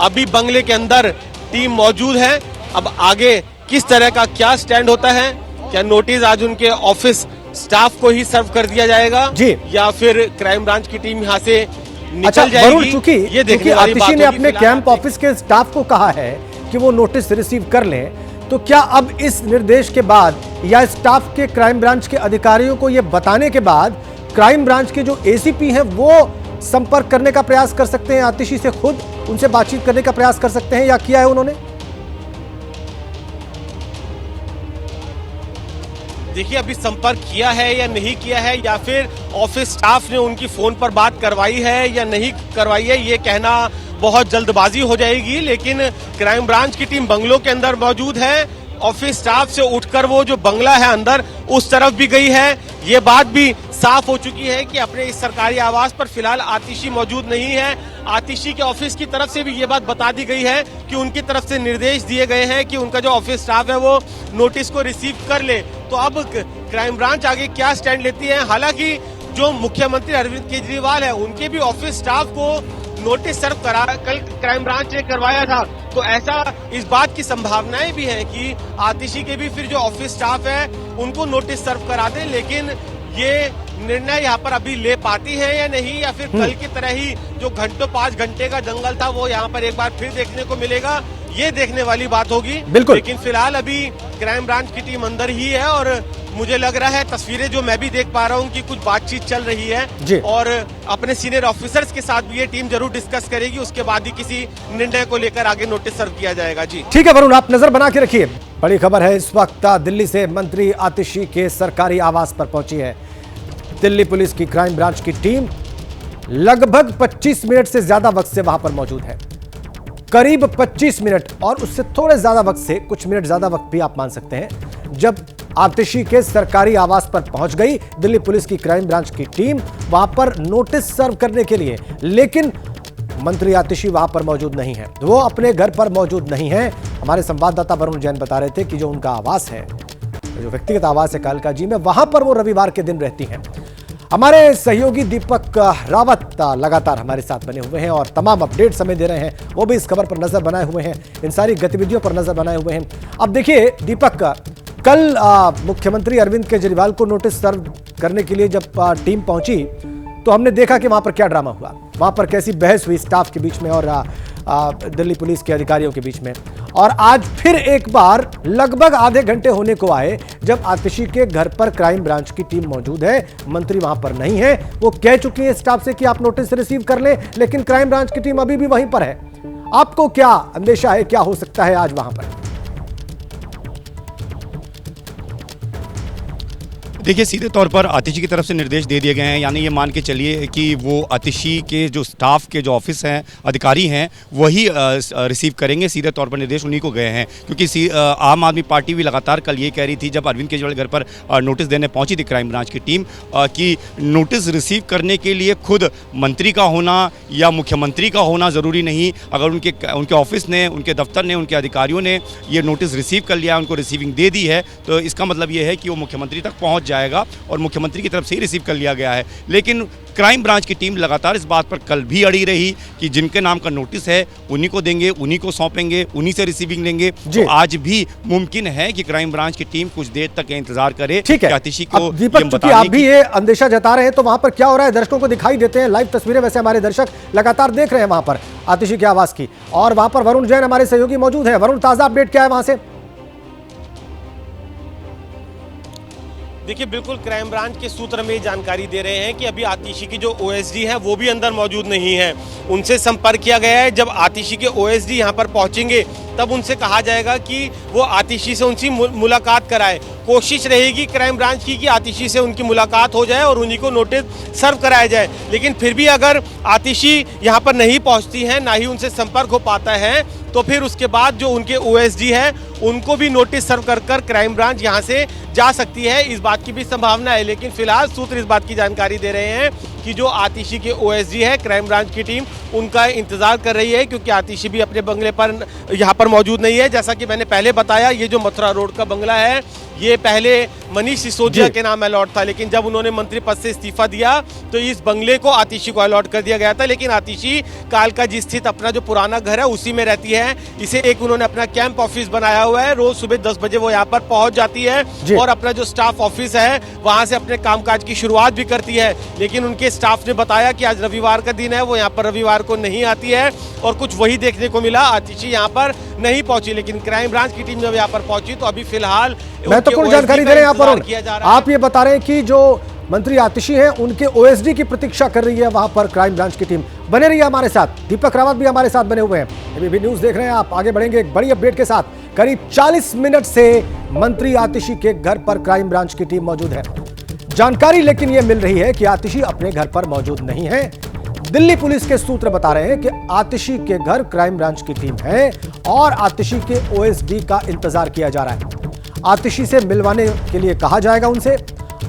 अभी बंगले के अंदर टीम मौजूद है। अब आगे किस तरह का क्या स्टैंड होता है, क्या नोटिस आज उनके ऑफिस स्टाफ को ही सर्व कर दिया जाएगा जी, या फिर क्राइम ब्रांच की टीम यहाँ से निकल जाएगी? चूंकि आतिशी ने अपने कैंप ऑफिस के स्टाफ को कहा है कि वो नोटिस रिसीव कर लें, तो क्या अब इस निर्देश के बाद या स्टाफ के क्राइम ब्रांच के अधिकारियों को यह बताने के बाद क्राइम ब्रांच के जो एसीपी हैं वो संपर्क करने का प्रयास कर सकते हैं, आतिशी से खुद उनसे बातचीत करने का प्रयास कर सकते हैं, या किया है उन्होंने? देखिए, अभी संपर्क किया है या नहीं किया है, या फिर ऑफिस स्टाफ ने उनकी फोन पर बात करवाई है या नहीं करवाई है, ये कहना बहुत जल्दबाजी हो जाएगी। लेकिन क्राइम ब्रांच की टीम बंगलों के अंदर मौजूद है, ऑफिस स्टाफ से उठकर वो जो बंगला है अंदर उस तरफ भी गई है। ये बात भी साफ हो चुकी है कि अपने इस सरकारी आवास पर फिलहाल आतिशी मौजूद नहीं है। आतिशी के ऑफिस की तरफ से भी ये बात बता दी गई है कि उनकी तरफ से निर्देश दिए गए हैं कि उनका जो ऑफिस स्टाफ है वो नोटिस को रिसीव कर ले। तो अब क्राइम ब्रांच आगे क्या स्टैंड लेती है? हालांकि जो मुख्यमंत्री अरविंद केजरीवाल है उनके भी ऑफिस स्टाफ को नोटिस सर्व कल क्राइम ब्रांच ने करवाया था, तो ऐसा इस बात की संभावनाएं भी हैं कि आतिशी के भी फिर जो ऑफिस स्टाफ है उनको नोटिस सर्व करा दें। लेकिन ये निर्णय यहाँ पर अभी ले पाती है या नहीं, या फिर कल की तरह ही जो घंटों 5 घंटे का दंगल था वो यहाँ पर एक बार फिर देखने को मिलेगा, ये देखने वाली बात होगी। बिल्कुल। लेकिन फिलहाल अभी क्राइम ब्रांच की टीम अंदर ही है और मुझे लग रहा है, तस्वीरें जो मैं भी देख पा रहा हूँ कि कुछ बातचीत चल रही है और अपने सीनियर ऑफिसर्स के साथ भी ये टीम जरूर डिस्कस करेगी, उसके बाद ही किसी निर्णय को लेकर आगे नोटिस सर्व किया जाएगा। जी ठीक है वरुण, आप नजर बना के रखिए। बड़ी खबर है इस वक्त दिल्ली से मंत्री आतिशी के सरकारी आवास पर पहुंची है दिल्ली पुलिस की क्राइम ब्रांच की टीम। लगभग 25 मिनट से ज्यादा वक्त से वहां पर मौजूद है, करीब 25 मिनट और उससे थोड़े ज्यादा वक्त से कुछ मिनट ज्यादा वक्त भी आप मान सकते हैं। जब आतिशी के सरकारी आवास पर पहुंच गई दिल्ली पुलिस की क्राइम ब्रांच की टीम वहां पर नोटिस सर्व करने के लिए, लेकिन मंत्री आतिशी वहां पर मौजूद नहीं है, वो अपने घर पर मौजूद नहीं है। हमारे संवाददाता वरुण जैन बता रहे थे कि जो उनका आवास है, जो व्यक्तिगत आवास है कालका जी में, वहां पर वो रविवार के दिन रहती हैं। हमारे सहयोगी दीपक रावत लगातार हमारे साथ बने हुए हैं और तमाम अपडेट समय दे रहे हैं, वो भी इस खबर पर नजर बनाए हुए हैं, इन सारी गतिविधियों पर नजर बनाए हुए हैं। अब देखिए दीपक, कल मुख्यमंत्री अरविंद केजरीवाल को नोटिस सर्व करने के लिए जब टीम पहुंची तो हमने देखा कि वहां पर क्या ड्रामा हुआ, वहां पर कैसी बहस हुई स्टाफ के बीच में और दिल्ली पुलिस के अधिकारियों के बीच में। और आज फिर एक बार लगभग आधे घंटे होने को आए जब आतिशी के घर पर क्राइम ब्रांच की टीम मौजूद है, मंत्री वहां पर नहीं है। वो कह चुकी है स्टाफ से कि आप नोटिस रिसीव कर लें, लेकिन क्राइम ब्रांच की टीम अभी भी वहीं पर है। आपको क्या अंदेशा है, क्या हो सकता है आज वहां पर? देखिए, सीधे तौर पर आतिशी की तरफ से निर्देश दे दिए गए हैं, यानी ये मान के चलिए कि वो आतिशी के जो स्टाफ के जो ऑफिस हैं, अधिकारी हैं, वही रिसीव करेंगे। सीधे तौर पर निर्देश उन्हीं को गए हैं, क्योंकि आम आदमी पार्टी भी लगातार कल ये कह रही थी जब अरविंद केजरीवाल घर पर नोटिस देने पहुंची थी क्राइम ब्रांच की टीम कि नोटिस रिसीव करने के लिए खुद मंत्री का होना या मुख्यमंत्री का होना ज़रूरी नहीं। अगर उनके ऑफिस ने, उनके दफ्तर ने, उनके अधिकारियों ने ये नोटिस रिसीव कर लिया, उनको रिसीविंग दे दी है, तो इसका मतलब ये है कि वो मुख्यमंत्री तक पहुँच जाएगा और मुख्यमंत्री की तरफ से ही रिसीव कर लिया गया है। लेकिन क्राइम ब्रांच की टीम लगातार इस बात पर कल भी अड़ी रही कि जिनके नाम का नोटिस है उन्हीं को देंगे, उन्हीं को सौंपेंगे, उन्हीं से रिसीविंग लेंगे। तो आज भी मुमकिन है कि क्राइम ब्रांच की टीम कुछ देर तक इंतजार करे। ठीक है आतिशी को दीपक, चूंकि आप भी ये अंदेशा जता रहे हैं तो वहां पर क्या हो रहा है दर्शकों को दिखाई देते हैं लाइव तस्वीरें। वैसे हमारे दर्शक लगातार देख रहे हैं वहां पर आतिशी के आवास की, और वहां पर वरुण जैन हमारे सहयोगी मौजूद है। वरुण, ताजा अपडेट क्या है वहां से? देखिए, बिल्कुल क्राइम ब्रांच के सूत्र में जानकारी दे रहे हैं कि अभी आतिशी की जो ओएसडी है वो भी अंदर मौजूद नहीं है। उनसे संपर्क किया गया है, जब आतिशी के ओएसडी यहां पर पहुंचेंगे तब उनसे कहा जाएगा कि वो आतिशी से उनकी मुलाकात कराए। कोशिश रहेगी क्राइम ब्रांच की कि आतिशी से उनकी मुलाकात हो जाए और उन्हीं को नोटिस सर्व कराया जाए। लेकिन फिर भी अगर आतिशी यहाँ पर नहीं पहुँचती है, ना ही उनसे संपर्क हो पाता है, तो फिर उसके बाद जो उनके ओएसडी है उनको भी नोटिस सर्व कर क्राइम ब्रांच यहाँ से जा सकती है, इस बात की भी संभावना है। लेकिन फिलहाल सूत्र इस बात की जानकारी दे रहे हैं कि जो आतिशी के ओएसडी है, क्राइम ब्रांच की टीम उनका इंतजार कर रही है, क्योंकि आतिशी भी अपने बंगले पर यहाँ पर मौजूद नहीं है। जैसा कि मैंने पहले बताया, ये जो मथुरा रोड का बंगला है ये पहले मनीष सिसोदिया के नाम अलॉट था, लेकिन जब उन्होंने मंत्री पद से इस्तीफा दिया तो इस बंगले को आतिशी को अलॉट कर दिया गया था। लेकिन आतिशी कालका जी स्थित अपना जो पुराना घर है उसी में रहती है। इसे एक उन्होंने अपना कैंप ऑफिस बनाया हुआ है, रोज सुबह 10 बजे वो यहाँ पर पहुंच जाती है और अपना जो स्टाफ ऑफिस है वहां से अपने कामकाज की शुरुआत भी करती है। लेकिन उनके स्टाफ ने बताया कि आज रविवार का दिन है, वो यहाँ पर रविवार को नहीं आती है और कुछ वही देखने को मिला, आतिशी यहाँ पर नहीं पहुंची। लेकिन क्राइम ब्रांच की टीम जब यहाँ पर पहुंची तो अभी फिलहाल महत्वपूर्ण जानकारी दे रहे हैं यहाँ पर। आप ये बता रहे हैं कि जो मंत्री आतिशी हैं उनके ओएसडी की प्रतीक्षा कर रही है वहां पर क्राइम ब्रांच की टीम। बने रहिए हमारे साथ, दीपक रावत भी हमारे साथ बने हुए हैं, एबीपी न्यूज देख रहे हैं आप। आगे बढ़ेंगे एक बड़ी अपडेट के साथ। करीब 40 मिनट से मंत्री आतिशी के घर पर क्राइम ब्रांच की टीम मौजूद है। जानकारी लेकिन यह मिल रही है कि आतिशी अपने घर पर मौजूद नहीं है। दिल्ली पुलिस के सूत्र बता रहे हैं कि आतिशी के घर क्राइम ब्रांच की टीम है और आतिशी के ओएसडी का इंतजार किया जा रहा है। आतिशी से मिलवाने के लिए कहा जाएगा उनसे।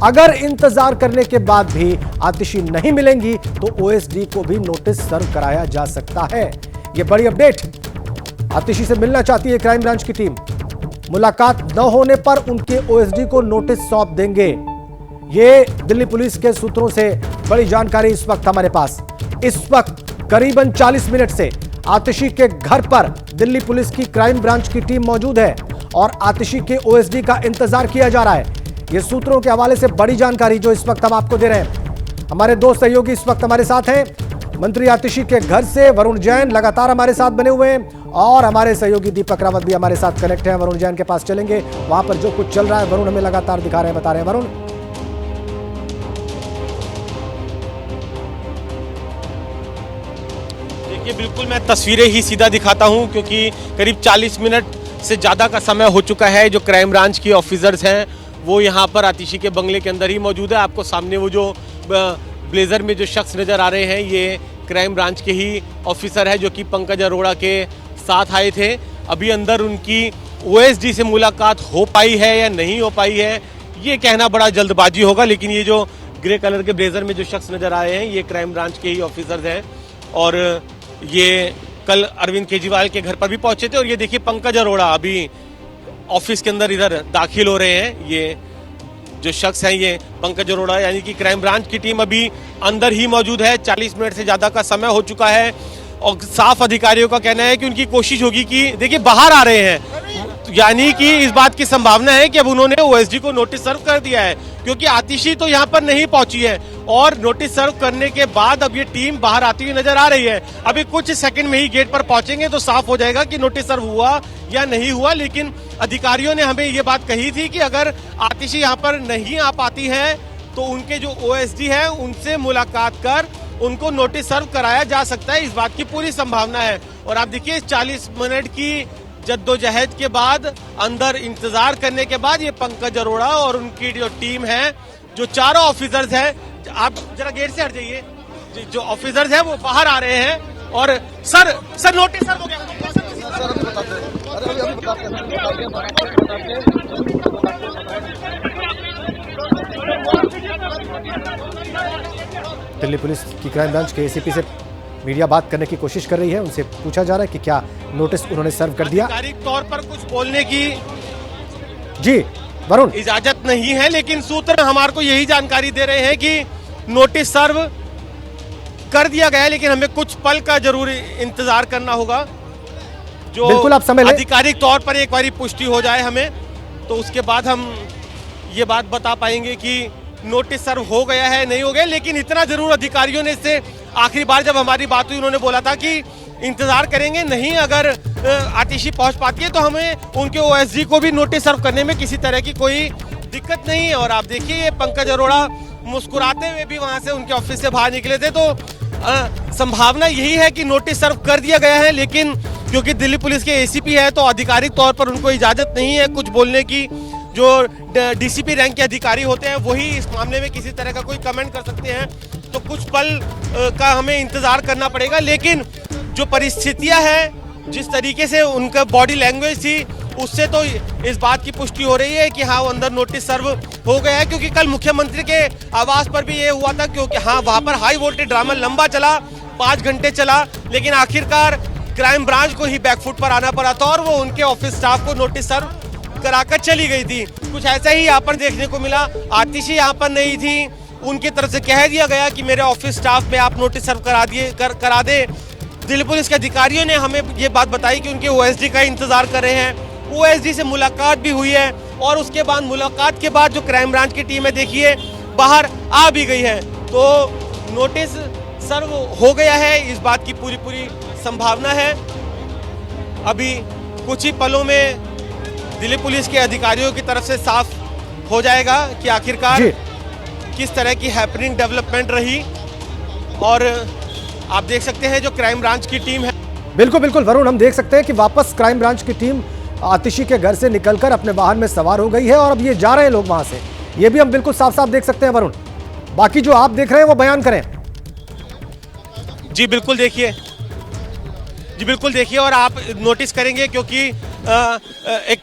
अगर इंतजार करने के बाद भी आतिशी नहीं मिलेंगी तो ओएसडी को भी नोटिस सर्व कराया जा सकता है। यह बड़ी अपडेट। आतिशी से मिलना चाहती है क्राइम ब्रांच की टीम। मुलाकात न होने पर उनके ओएसडी को नोटिस सौंप देंगे। ये दिल्ली पुलिस के सूत्रों से बड़ी जानकारी इस वक्त हमारे पास। इस वक्त करीबन 40 मिनट से आतिशी के घर पर दिल्ली पुलिस की क्राइम ब्रांच की टीम मौजूद है और आतिशी के ओएसडी का इंतजार किया जा रहा है। ये सूत्रों के हवाले से बड़ी जानकारी जो इस वक्त हम आपको दे रहे हैं। हमारे दो सहयोगी इस वक्त हमारे साथ हैं। मंत्री आतिशी के घर से वरुण जैन लगातार हमारे साथ बने हुए हैं और हमारे सहयोगी दीपक रावत भी हमारे साथ कनेक्ट हैं। वरुण जैन के पास चलेंगे, वहां पर जो कुछ चल रहा है वरुण हमें लगातार दिखा रहे हैं, बता रहे हैं। वरुण, देखिए बिल्कुल मैं तस्वीरें ही सीधा दिखाता हूं क्योंकि करीब 40 मिनट से ज़्यादा का समय हो चुका है। जो क्राइम ब्रांच के ऑफिसर्स हैं वो यहां पर आतिशी के बंगले के अंदर ही मौजूद है। आपको सामने वो जो ब्लेजर में जो शख्स नज़र आ रहे हैं ये क्राइम ब्रांच के ही ऑफिसर है जो कि पंकज अरोड़ा के साथ आए थे। अभी अंदर उनकी ओएसडी से मुलाकात हो पाई है या नहीं हो पाई है ये कहना बड़ा जल्दबाजी होगा, लेकिन ये जो ग्रे कलर के ब्लेजर में जो शख्स नज़र आए हैं ये क्राइम ब्रांच के ही ऑफिसर्स हैं और ये कल अरविंद केजरीवाल के घर पर भी पहुंचे थे। और ये देखिए पंकज अरोड़ा अभी ऑफिस के अंदर इधर दाखिल हो रहे हैं। ये जो शख्स है ये पंकज अरोड़ा, यानी कि क्राइम ब्रांच की टीम अभी अंदर ही मौजूद है। 40 मिनट से ज्यादा का समय हो चुका है और साफ अधिकारियों का कहना है कि उनकी कोशिश होगी कि देखिए बाहर आ रहे हैं, यानी कि इस बात की संभावना है कि अब उन्होंने ओएसडी को नोटिस सर्व कर दिया है क्योंकि आतिशी तो यहाँ पर नहीं पहुंची है और नोटिस सर्व करने के बाद अब ये टीम बाहर आती हुई नजर आ रही है। अभी कुछ सेकंड में ही गेट पर पहुंचेंगे तो साफ हो जाएगा कि नोटिस सर्व हुआ या नहीं हुआ। लेकिन अधिकारियों ने हमें ये बात कही थी कि अगर आतिशी यहाँ पर नहीं आ पाती है तो उनके जो ओएसडी है उनसे मुलाकात कर उनको नोटिस सर्व कराया जा सकता है, इस बात की पूरी संभावना है। और आप देखिए 40 मिनट की जद्दोजहद के बाद अंदर इंतजार करने के बाद ये पंकज अरोड़ा और उनकी जो टीम है, जो चारों ऑफिसर्स हैं, आप जरा गेट से हट जाइए, जो ऑफिसर्स हैं वो बाहर आ रहे हैं। और सर नोटिस सर्व हो गया। दिल्ली पुलिस की क्राइम ब्रांच के एसीपी से मीडिया बात करने की कोशिश कर रही है। उनसे पूछा जा रहा है कि क्या नोटिस उन्होंने सर्व कर दिया। आधिकारिक तौर पर कुछ बोलने की जी वरुण इजाजत नहीं है, लेकिन सूत्र हमारे को यही जानकारी दे रहे हैं कि नोटिस सर्व कर दिया गया है, लेकिन हमें कुछ पल का जरूर इंतजार करना होगा। जो बिल्कुल आप समय लें। आधिकारिक तौर पर एक बारी पुष्टि हो जाए हमें, तो उसके बाद हम ये बात बता पाएंगे कि नोटिस सर्व हो गया है नहीं हो गया। लेकिन इतना जरूर अधिकारियों ने इससे आखिरी बार जब हमारी बात हुई उन्होंने बोला था कि इंतजार करेंगे, नहीं अगर आतिशी पहुंच पाती है तो हमें उनके ओएसडी को भी नोटिस सर्व करने में किसी तरह की कोई दिक्कत नहीं है। और आप देखिए ये पंकज अरोड़ा मुस्कुराते हुए भी वहां से उनके ऑफिस से बाहर निकले थे, तो संभावना यही है कि नोटिस सर्व कर दिया गया है। लेकिन क्योंकि दिल्ली पुलिस के एसीपी है तो आधिकारिक तौर पर उनको इजाजत नहीं है कुछ बोलने की। जो डीसीपी रैंक के अधिकारी होते हैं वही इस मामले में किसी तरह का कोई कमेंट कर सकते हैं, तो कुछ पल का हमें इंतजार करना पड़ेगा। लेकिन जो परिस्थितियां हैं, जिस तरीके से उनका बॉडी लैंग्वेज थी, उससे तो इस बात की पुष्टि हो रही है कि हाँ वो अंदर नोटिस सर्व हो गया है। क्योंकि कल मुख्यमंत्री के आवास पर भी ये हुआ था, क्योंकि हाँ वहां पर हाई वोल्टेज ड्रामा लंबा चला, 5 घंटे चला, लेकिन आखिरकार क्राइम ब्रांच को ही बैकफुट पर आना पड़ा था और वो उनके ऑफिस स्टाफ को नोटिस सर्व कराकर चली गई थी। कुछ ऐसा ही यहाँ पर देखने को मिला। आतिशी यहाँ पर नहीं थी, उनकी तरफ से कह दिया गया कि मेरे ऑफिस स्टाफ में आप नोटिस सर्व करा दे। दिल्ली पुलिस के अधिकारियों ने हमें ये बात बताई कि उनके ओएसडी का इंतजार कर रहे हैं। ओएसडी से मुलाकात भी हुई है और उसके बाद मुलाकात के बाद जो क्राइम ब्रांच की टीम है देखिए बाहर आ भी गई है, तो नोटिस सर्व हो गया है, इस बात की पूरी संभावना है। अभी कुछ ही पलों में दिल्ली पुलिस के अधिकारियों की तरफ से साफ हो जाएगा कि आखिरकार किस तरह की हैपनिंग डेवलपमेंट रही। और आप देख सकते हैं जो क्राइम ब्रांच की टीम है। बिल्कुल वरुण, हम देख सकते हैं कि वापस क्राइम ब्रांच की टीम आतिशी के घर से निकलकर अपने वाहन में सवार हो गई है और अब ये जा रहे हैं लोग वहां से। ये भी हम बिल्कुल साफ देख सकते हैं वरुण। बाकी जो आप देख रहे हैं वो बयान करें। जी बिल्कुल देखिए और आप नोटिस करेंगे क्योंकि एक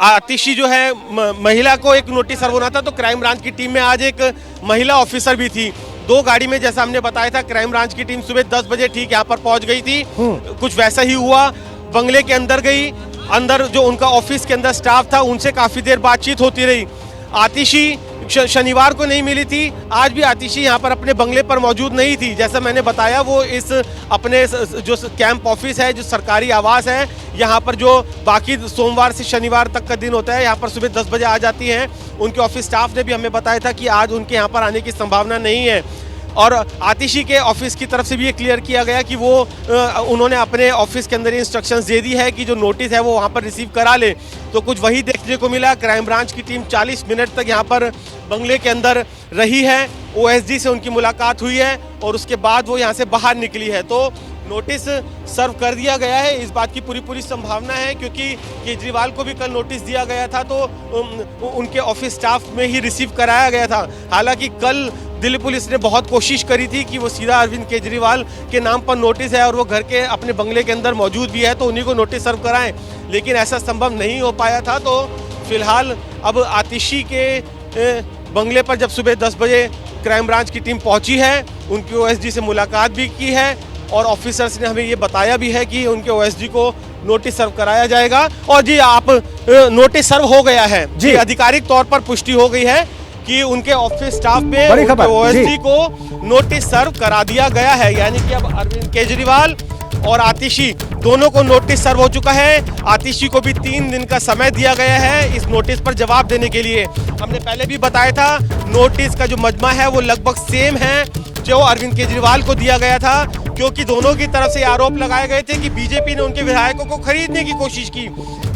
आतिशी जो है महिला को एक नोटिस सर्व होना था, तो क्राइम ब्रांच की टीम में आज एक महिला ऑफिसर भी थी। 2 गाड़ी में, जैसा हमने बताया था, क्राइम ब्रांच की टीम सुबह 10 बजे ठीक यहाँ पर पहुंच गई थी। कुछ वैसा ही हुआ, बंगले के अंदर गई, अंदर जो उनका ऑफिस के अंदर स्टाफ था उनसे काफी देर बातचीत होती रही। आतिशी शनिवार को नहीं मिली थी, आज भी आतिशी यहाँ पर अपने बंगले पर मौजूद नहीं थी। जैसा मैंने बताया, वो इस अपने जो कैंप ऑफिस है, जो सरकारी आवास है, यहाँ पर जो बाकी सोमवार से शनिवार तक का दिन होता है, यहाँ पर सुबह 10 बजे आ जाती हैं। उनके ऑफिस स्टाफ ने भी हमें बताया था कि आज उनके यहाँ पर आने की संभावना नहीं है। और आतिशी के ऑफिस की तरफ से भी ये क्लियर किया गया कि वो उन्होंने अपने ऑफिस के अंदर इंस्ट्रक्शंस दे दी है कि जो नोटिस है वो वहाँ पर रिसीव करा ले। तो कुछ वही देखने को मिला। क्राइम ब्रांच की टीम 40 मिनट तक यहाँ पर बंगले के अंदर रही है। ओएसडी से उनकी मुलाकात हुई है और उसके बाद वो यहाँ से बाहर निकली है। तो नोटिस सर्व कर दिया गया है, इस बात की पूरी संभावना है, क्योंकि केजरीवाल को भी कल नोटिस दिया गया था, तो उनके ऑफिस स्टाफ में ही रिसीव कराया गया था। हालांकि कल दिल्ली पुलिस ने बहुत कोशिश करी थी कि वो सीधा अरविंद केजरीवाल के नाम पर नोटिस है और वो घर के अपने बंगले के अंदर मौजूद भी है, तो उन्हीं को नोटिस सर्व कराएं, लेकिन ऐसा संभव नहीं हो पाया था। तो फिलहाल अब आतिशी के बंगले पर जब सुबह 10 बजे क्राइम ब्रांच की टीम पहुंची है, उनकी ओएसडी से मुलाकात भी की है और ऑफिसर्स ने हमें ये बताया भी है कि उनके ओएसडी को नोटिस सर्व कराया जाएगा। और जी, आप नोटिस सर्व हो गया है जी, आधिकारिक तौर पर पुष्टि हो गई है कि उनके ऑफिस स्टाफ में ओएसडी को नोटिस सर्व करा दिया गया है। यानी कि अब अरविंद केजरीवाल और आतिशी दोनों को नोटिस सर्व हो चुका है। आतिशी को भी 3 दिन का समय दिया गया है इस नोटिस पर जवाब देने के लिए। हमने पहले भी बताया था, नोटिस का जो मजमा है वो लगभग सेम है जो अरविंद केजरीवाल को दिया गया था, क्योंकि दोनों की तरफ से आरोप लगाए गए थे कि बीजेपी ने उनके विधायकों को खरीदने की कोशिश की।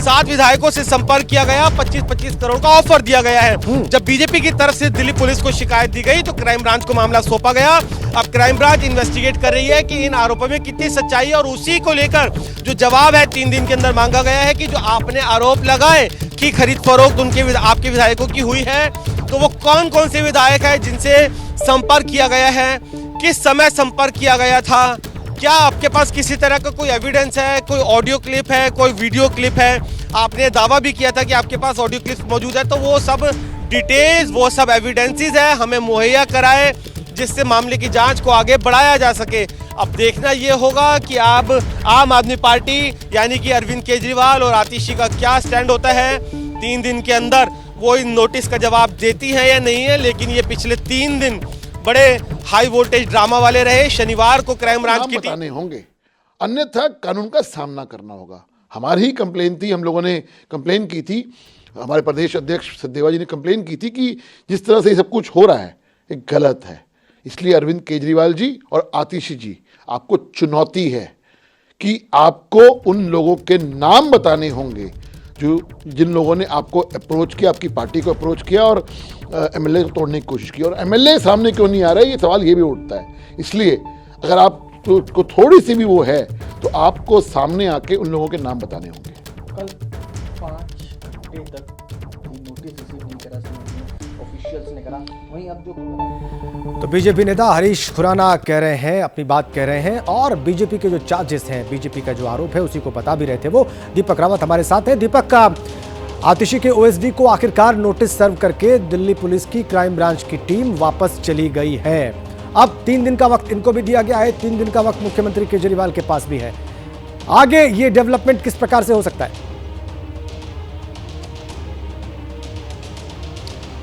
7 विधायकों से संपर्क किया गया, 25-25 करोड़ का ऑफर दिया गया है। जब बीजेपी की तरफ से दिल्ली पुलिस को शिकायत दी गई तो क्राइम ब्रांच को मामला सौंपा गया। अब क्राइम ब्रांच इन्वेस्टिगेट कर रही है कि इन आरोपों में कितनी सच्चाई है, और उसी को लेकर जो जवाब है 3 दिन के अंदर मांगा गया है कि जो आपने आरोप लगाए कि खरीद फरोख्त आपके विधायकों की हुई है, तो वो कौन कौन से विधायक है जिनसे संपर्क किया गया है, किस समय संपर्क किया गया था, क्या आपके पास किसी तरह का कोई एविडेंस है, कोई ऑडियो क्लिप है, कोई वीडियो क्लिप है। आपने दावा भी किया था कि आपके पास ऑडियो क्लिप मौजूद है, तो वो सब डिटेल्स, वो सब एविडेंसेस है, हमें मुहैया कराए, जिससे मामले की जांच को आगे बढ़ाया जा सके। अब देखना ये होगा कि अब आम आदमी पार्टी यानी कि अरविंद केजरीवाल और आतिशी का क्या स्टैंड होता है। 3 दिन के अंदर वो इन नोटिस का जवाब देती है या नहीं है, लेकिन ये पिछले 3 दिन बड़े हाई वोल्टेज ड्रामा वाले रहे। शनिवार को क्राइम ब्रांच की बताने होंगे, अन्यथा कानून का सामना करना होगा। हमारी ही कंप्लेन थी, हम लोगों ने कंप्लेन की थी, हमारे प्रदेश अध्यक्ष सचदेवा जी ने कंप्लेन की थी कि जिस तरह से ये सब कुछ हो रहा है ये गलत है। इसलिए अरविंद केजरीवाल जी और आतिशी जी, आपको चुनौती है कि आपको उन लोगों के नाम बताने होंगे जो जिन लोगों ने आपको अप्रोच किया, आपकी पार्टी को अप्रोच किया और एमएलए को तोड़ने की कोशिश की। और एमएलए सामने क्यों नहीं आ रहा है, ये सवाल ये भी उठता है। इसलिए अगर आप को थोड़ी सी भी वो है तो आपको सामने आके उन लोगों के नाम बताने होंगे। कल 5 घंटे तक नोटिस रिसीव नहीं करा, ऑफिशियल्स ने करा। वहीं अब जो तो बीजेपी नेता हरीश खुराना कह रहे हैं, अपनी बात कह रहे हैं, और बीजेपी के जो चार्जेस हैं, बीजेपी का जो आरोप है उसी को बता भी रहे थे वो। दीपक रावत हमारे साथ है। दीपक, का आतिशी के ओएसडी को आखिरकार नोटिस सर्व करके दिल्ली पुलिस की क्राइम ब्रांच की टीम वापस चली गई है। अब 3 दिन का वक्त इनको भी दिया गया है, 3 दिन का वक्त मुख्यमंत्री केजरीवाल के पास भी है। आगे ये डेवलपमेंट किस प्रकार से हो सकता है?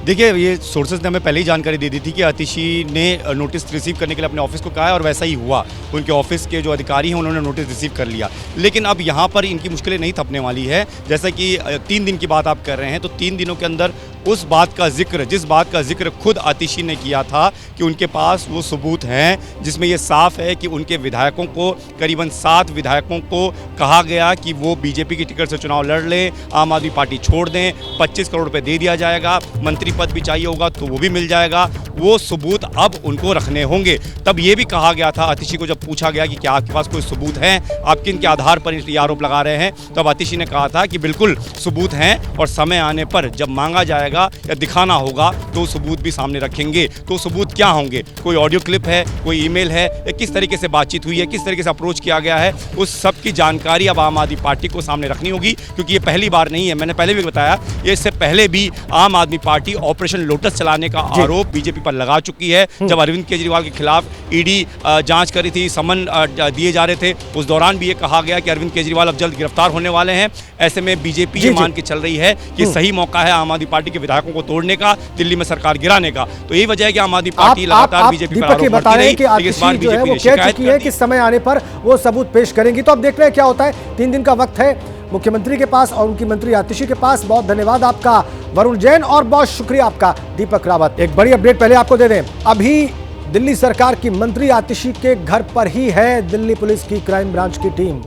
देखिए, ये सोर्सेज ने हमें पहले ही जानकारी दे दी थी कि आतिशी ने नोटिस रिसीव करने के लिए अपने ऑफिस को कहा है और वैसा ही हुआ। उनके ऑफिस के जो अधिकारी हैं उन्होंने नोटिस रिसीव कर लिया। लेकिन अब यहाँ पर इनकी मुश्किलें नहीं थपने वाली है। जैसा कि 3 दिन की बात आप कर रहे हैं, तो 3 दिनों के अंदर उस बात का जिक्र, जिस बात का जिक्र खुद आतिशी ने किया था कि उनके पास वो सबूत हैं जिसमें ये साफ है कि उनके विधायकों को, करीबन 7 विधायकों को कहा गया कि वो बीजेपी की टिकट से चुनाव लड़ लें, आम आदमी पार्टी छोड़ दें, 25 करोड़ रुपए दे दिया जाएगा, मंत्री पद भी चाहिए होगा तो वो भी मिल जाएगा। वो सबूत अब उनको रखने होंगे। तब ये भी कहा गया था आतिशी को, जब पूछा गया कि क्या आपके पास कोई सबूत हैं, आप किन के आधार पर ये आरोप लगा रहे हैं, तब आतिशी ने कहा था कि बिल्कुल सबूत हैं और समय आने पर जब मांगा जाएगा या दिखाना होगा तो सबूत भी सामने रखेंगे। तो सबूत क्या होंगे, कोई ऑडियो क्लिप है, कोई ईमेल है, या किस तरीके से बातचीत हुई है, किस तरीके से अप्रोच किया गया है, उस सब की जानकारी अब आम आदमी पार्टी को सामने रखनी होगी। क्योंकि ये पहली बार नहीं है, मैंने पहले भी बताया, ये इससे पहले भी आम आदमी पार्टी ऑपरेशन लोटस चलाने का आरोप बीजेपी पर लगा चुकी है। जब अरविंद केजरीवाल के खिलाफ ईडी जांच करी थी, समन दिए जा रहे थे, उस दौरान भी ये कहा गया कि अरविंद केजरीवाल अब जल्द गिरफ्तार होने वाले हैं। ऐसे में बीजेपी ये मान के चल रही है कि सही मौका है आम आदमी पार्टी के विधायकों को तोड़ने का, दिल्ली में सरकार गिराने का। तो यही वजह है कि आम आदमी आप पार्टी लगातार बीजेपी पर दीपक ये आरोप बता करती रहे रही, हैं कि लेकिन इस बार आतिशी जो है बीजेपी वो ने कह शिकायत चुकी कर है दी। कि समय आने पर वो सबूत पेश करेंगी। तो अब देख रहे हैं क्या होता है। 3 दिन का वक्त है मुख्यमंत्री के पास और उनकी मंत्री आतिशी के पास। बहुत धन्यवाद आपका वरुण जैन और बहुत शुक्रिया आपका दीपक रावत। एक बड़ी अपडेट पहले आपको दे दें। अभी दिल्ली सरकार की मंत्री आतिशी के घर पर ही है दिल्ली पुलिस की क्राइम ब्रांच की टीम।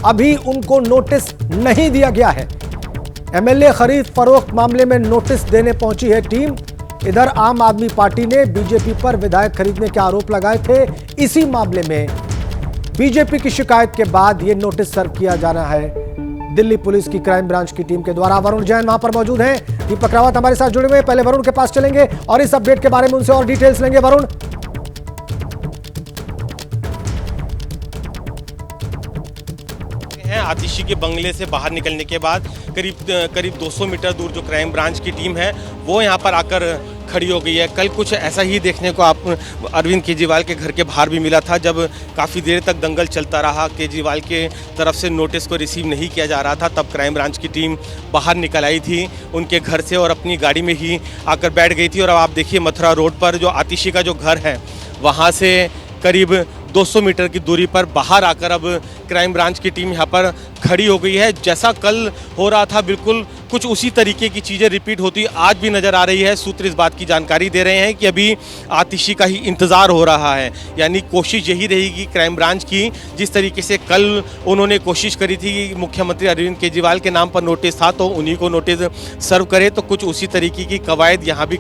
अभी उनको नोटिस नहीं दिया गया है। एमएलए खरीद फरोख्त मामले में नोटिस देने पहुंची है टीम। इधर आम आदमी पार्टी ने बीजेपी पर विधायक खरीदने के आरोप लगाए थे। इसी मामले में बीजेपी की शिकायत के बाद यह नोटिस सर्व किया जाना है दिल्ली पुलिस की क्राइम ब्रांच की टीम के द्वारा। वरुण जैन वहां पर मौजूद हैं, दीपक रावत हमारे साथ जुड़े हुए हैं। पहले वरुण के पास चलेंगे और इस अपडेट के बारे में उनसे और डिटेल्स लेंगे। वरुण, आतिशी के बंगले से बाहर निकलने के बाद करीब 200 मीटर दूर जो क्राइम ब्रांच की टीम है वो यहाँ पर आकर खड़ी हो गई है। कल कुछ ऐसा ही देखने को आप अरविंद केजरीवाल के घर के बाहर भी मिला था, जब काफ़ी देर तक दंगल चलता रहा, केजरीवाल के तरफ से नोटिस को रिसीव नहीं किया जा रहा था। तब क्राइम ब्रांच की टीम बाहर निकल आई थी उनके घर से और अपनी गाड़ी में ही आकर बैठ गई थी। और अब आप देखिए मथुरा रोड पर जो आतिशी का जो घर है वहाँ से करीब 200 मीटर की दूरी पर बाहर आकर अब क्राइम ब्रांच की टीम यहाँ पर खड़ी हो गई है। जैसा कल हो रहा था बिल्कुल कुछ उसी तरीके की चीज़ें रिपीट होती आज भी नज़र आ रही है। सूत्र इस बात की जानकारी दे रहे हैं कि अभी आतिशी का ही इंतज़ार हो रहा है, यानी कोशिश यही रहेगी क्राइम ब्रांच की। जिस तरीके से कल उन्होंने कोशिश करी थी कि मुख्यमंत्री अरविंद केजरीवाल के नाम पर नोटिस था तो उन्हीं को नोटिस सर्व करे, तो कुछ उसी तरीके की कवायद यहाँ भी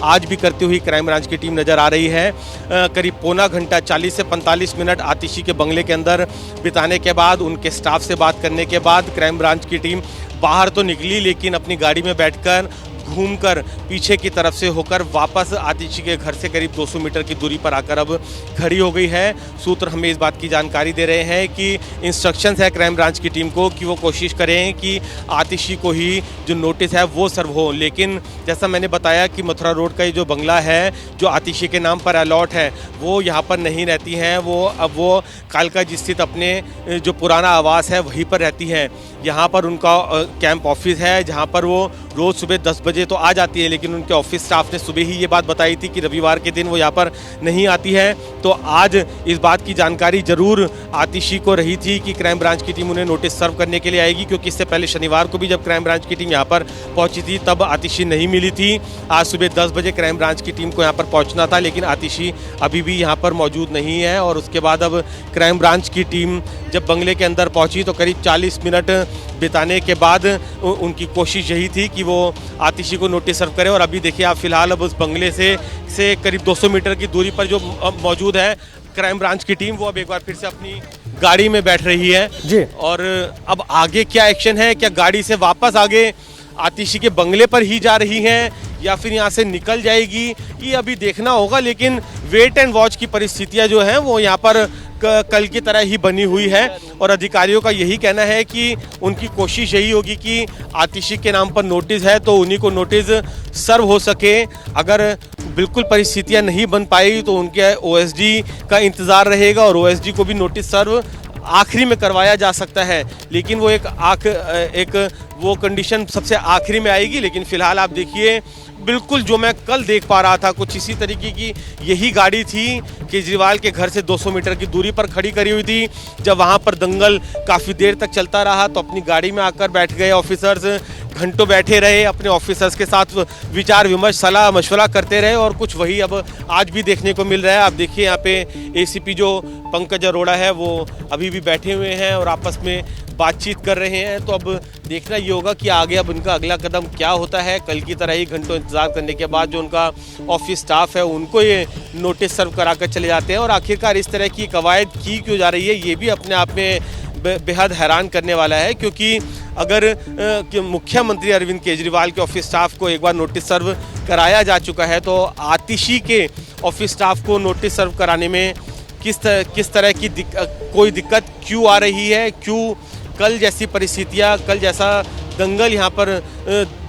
आज भी करती हुई क्राइम ब्रांच की टीम नज़र आ रही है। करीब पौना घंटा 40 से 45 मिनट आतिशी के बंगले के अंदर बिताने के बाद, उनके स्टाफ से बात करने के बाद क्राइम ब्रांच की टीम बाहर तो निकली, लेकिन अपनी गाड़ी में बैठकर घूमकर पीछे की तरफ से होकर वापस आतिशी के घर से करीब 200 मीटर की दूरी पर आकर अब खड़ी हो गई है। सूत्र हमें इस बात की जानकारी दे रहे हैं कि इंस्ट्रक्शंस है क्राइम ब्रांच की टीम को कि वो कोशिश करें कि आतिशी को ही जो नोटिस है वो सर्व हो। लेकिन जैसा मैंने बताया कि मथुरा रोड का ये जो बंगला है जो आतिशी के नाम पर अलॉट है वो यहाँ पर नहीं रहती हैं। वो कालका स्थित अपने जो पुराना आवास है वहीं पर रहती हैं। यहाँ पर उनका कैंप ऑफिस है जहाँ पर वो रोज़ सुबह 10 बजे तो आ जाती है, लेकिन उनके ऑफिस स्टाफ ने सुबह ही ये बात बताई थी कि रविवार के दिन वो यहाँ पर नहीं आती है। तो आज इस बात की जानकारी जरूर आतिशी को रही थी कि क्राइम ब्रांच की टीम उन्हें नोटिस सर्व करने के लिए आएगी, क्योंकि इससे पहले शनिवार को भी जब क्राइम ब्रांच की टीम यहाँ पर पहुँची थी तब आतिशी नहीं मिली थी। आज सुबह 10 बजे क्राइम ब्रांच की टीम को यहाँ पर पहुँचना था, लेकिन आतिशी अभी भी यहाँ पर मौजूद नहीं है। और उसके बाद अब क्राइम ब्रांच की टीम जब बंगले के अंदर पहुँची तो करीब 40 मिनट बिताने के बाद उनकी कोशिश यही थी कि वो आतिशी को नोटिस सर्व करे। और अभी देखिए आप फिलहाल अब उस बंगले से करीब 200 मीटर की दूरी पर जो मौजूद है क्राइम ब्रांच की टीम, वो अब एक बार फिर से अपनी गाड़ी में बैठ रही है जी। और अब आगे क्या एक्शन है, क्या गाड़ी से वापस आगे आतिशी के बंगले पर ही जा रही हैं या फिर यहाँ से निकल जाएगी, ये अभी देखना होगा। लेकिन वेट एंड वॉच की परिस्थितियाँ जो हैं वो यहाँ पर कल की तरह ही बनी हुई है। और अधिकारियों का यही कहना है कि उनकी कोशिश यही होगी कि आतिशी के नाम पर नोटिस है तो उन्हीं को नोटिस सर्व हो सके। अगर बिल्कुल परिस्थितियां नहीं बन पाई तो उनके ओएसडी का इंतज़ार रहेगा और ओएसडी को भी नोटिस सर्व आखिरी में करवाया जा सकता है, लेकिन वो एक वो कंडीशन सबसे आखिरी में आएगी। लेकिन फिलहाल आप देखिए बिल्कुल जो मैं कल देख पा रहा था कुछ इसी तरीके की यही गाड़ी थी केजरीवाल के घर से 200 मीटर की दूरी पर खड़ी करी हुई थी। जब वहाँ पर दंगल काफ़ी देर तक चलता रहा तो अपनी गाड़ी में आकर बैठ गए ऑफिसर्स, घंटों बैठे रहे, अपने ऑफिसर्स के साथ विचार विमर्श सलाह मशवरा करते रहे और कुछ वही अब आज भी देखने को मिल रहा है। आप देखिए यहाँ पे एसीपी जो पंकज अरोड़ा है वो अभी भी बैठे हुए हैं और आपस में बातचीत कर रहे हैं। तो अब देखना ये होगा कि आगे अब उनका अगला कदम क्या होता है। कल की तरह ही घंटों इंतजार करने के बाद जो उनका ऑफिस स्टाफ है उनको ये नोटिस सर्व करा कर चले जाते हैं। और आखिरकार इस तरह की कवायद की क्यों जा रही है ये भी अपने आप में बेहद हैरान करने वाला है, क्योंकि अगर मुख्यमंत्री अरविंद केजरीवाल के ऑफिस स्टाफ को एक बार नोटिस सर्व कराया जा चुका है तो आतिशी के ऑफिस स्टाफ को नोटिस सर्व कराने में किस तरह की कोई दिक्कत क्यों आ रही है, क्यों कल जैसी परिस्थितियाँ, कल जैसा दंगल यहाँ पर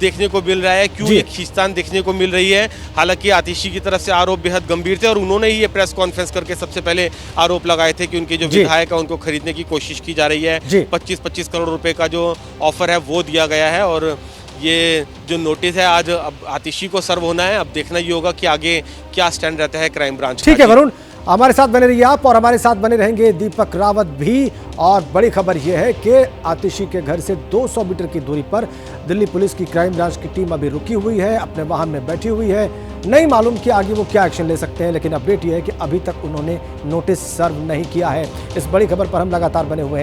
देखने को मिल रहा है, क्यों एक खींचतान देखने को मिल रही है। हालांकि आतिशी की तरफ से आरोप बेहद गंभीर थे और उन्होंने ही ये प्रेस कॉन्फ्रेंस करके सबसे पहले आरोप लगाए थे कि उनके जो विधायक है उनको खरीदने की कोशिश की जा रही है। 25-25 करोड़ रुपए का जो ऑफर है वो दिया गया है और ये जो नोटिस है आज अब आतिशी को सर्व होना है। अब देखना ये होगा कि आगे क्या स्टैंड रहता है क्राइम ब्रांच का। ठीक है वरुण, हमारे साथ बने रहिए आप और हमारे साथ बने रहेंगे दीपक रावत भी। और बड़ी खबर यह है कि आतिशी के घर से 200 मीटर की दूरी पर दिल्ली पुलिस की क्राइम ब्रांच की टीम अभी रुकी हुई है, अपने वाहन में बैठी हुई है। नहीं मालूम कि आगे वो क्या एक्शन ले सकते हैं, लेकिन अपडेट यह है कि अभी तक उन्होंने नोटिस सर्व नहीं किया है। इस बड़ी खबर पर हम लगातार बने हुए हैं।